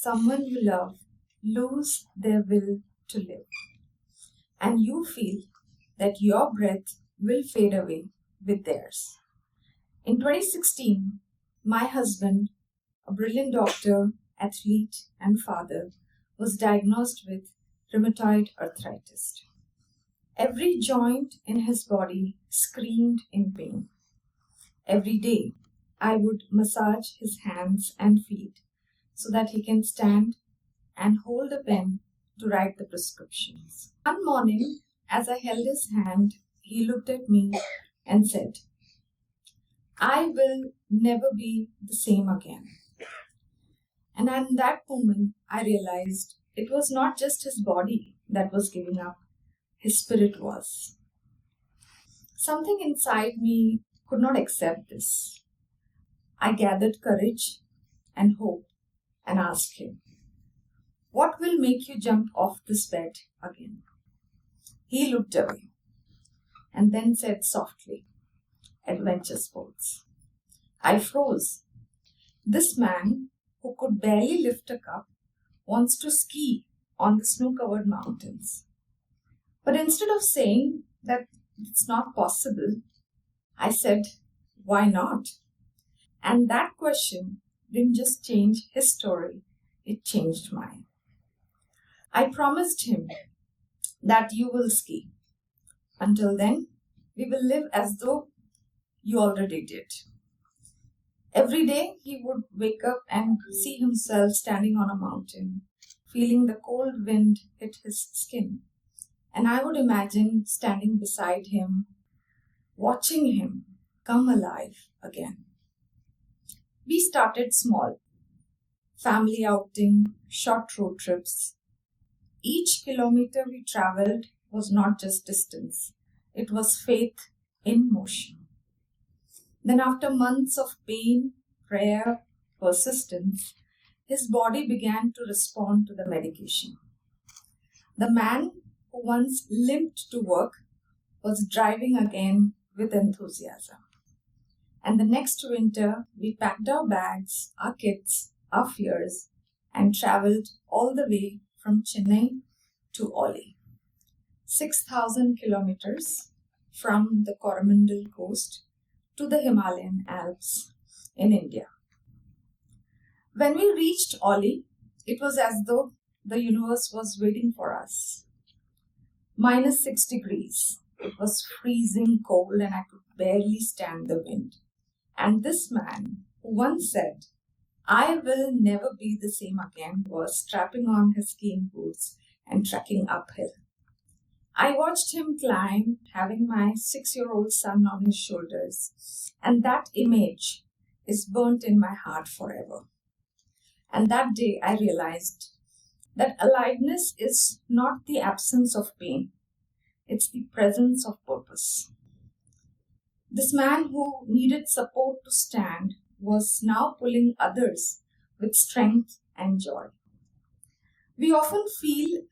someone you love lose their will to live, and you feel that your breath will fade away with theirs. In 2016, my husband, a brilliant doctor, athlete, and father, was diagnosed with rheumatoid arthritis. Every joint in his body screamed in pain. Every day, I would massage his hands and feet so that he can stand and hold a pen to write the prescriptions. One morning, as I held his hand, he looked at me and said, "I will never be the same again." And in that moment, I realized it was not just his body that was giving up, his spirit was. Something inside me could not accept this. I gathered courage and hope and asked him, "What will make you jump off this bed again?" He looked away and then said softly, "Adventure sports." I froze. This man, who could barely lift a cup, wants to ski on the snow-covered mountains. But instead of saying that it's not possible, I said, "Why not?" And that question didn't just change his story, it changed mine. I promised him that you will ski. Until then, we will live as though you already did. Every day he would wake up and see himself standing on a mountain, feeling the cold wind hit his skin. And I would imagine standing beside him, watching him come alive again. We started small, family outing, short road trips. Each kilometer we traveled was not just distance, it was faith in motion. Then after months of pain, prayer, persistence, his body began to respond to the medication. The man who once limped to work was driving again with enthusiasm. And the next winter, we packed our bags, our kits, our fears, and traveled all the way from Chennai to Oli. 6,000 kilometers from the Coromandel coast to the Himalayan Alps in India. When we reached Oli, it was as though the universe was waiting for us. -6 degrees. It was freezing cold and I could barely stand the wind. And this man, who once said, "I will never be the same again," was strapping on his skiing boots and trekking uphill. I watched him climb, having my 6-year-old son on his shoulders, and that image is burnt in my heart forever. And that day I realized that aliveness is not the absence of pain, it's the presence of purpose. This man who needed support to stand was now pulling others with strength and joy. We often feel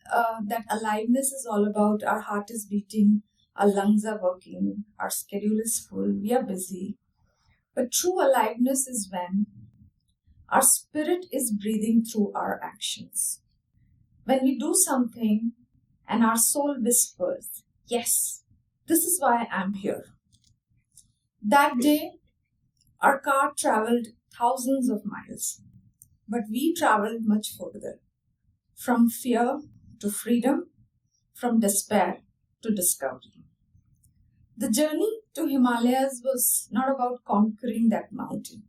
that aliveness is all about our heart is beating, our lungs are working, our schedule is full, we are busy. But true aliveness is when our spirit is breathing through our actions. When we do something and our soul whispers, "Yes, this is why I'm here." That day, our car traveled thousands of miles, but we traveled much further. From fear to freedom, from despair to discovery. The journey to Himalayas was not about conquering that mountain.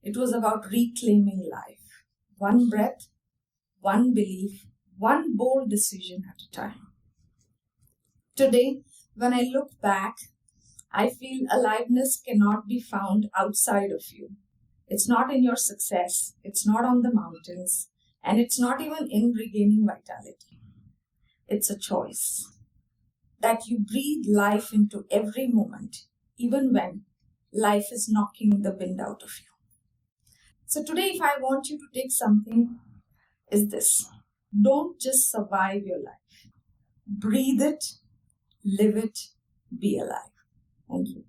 It was about reclaiming life. One breath, one belief, one bold decision at a time. Today, when I look back, I feel aliveness cannot be found outside of you. It's not in your success, it's not on the mountains, and it's not even in regaining vitality. It's a choice that you breathe life into every moment, even when life is knocking the wind out of you. So today, if I want you to take something, is this: don't just survive your life. Breathe it, live it, be alive. Thank you.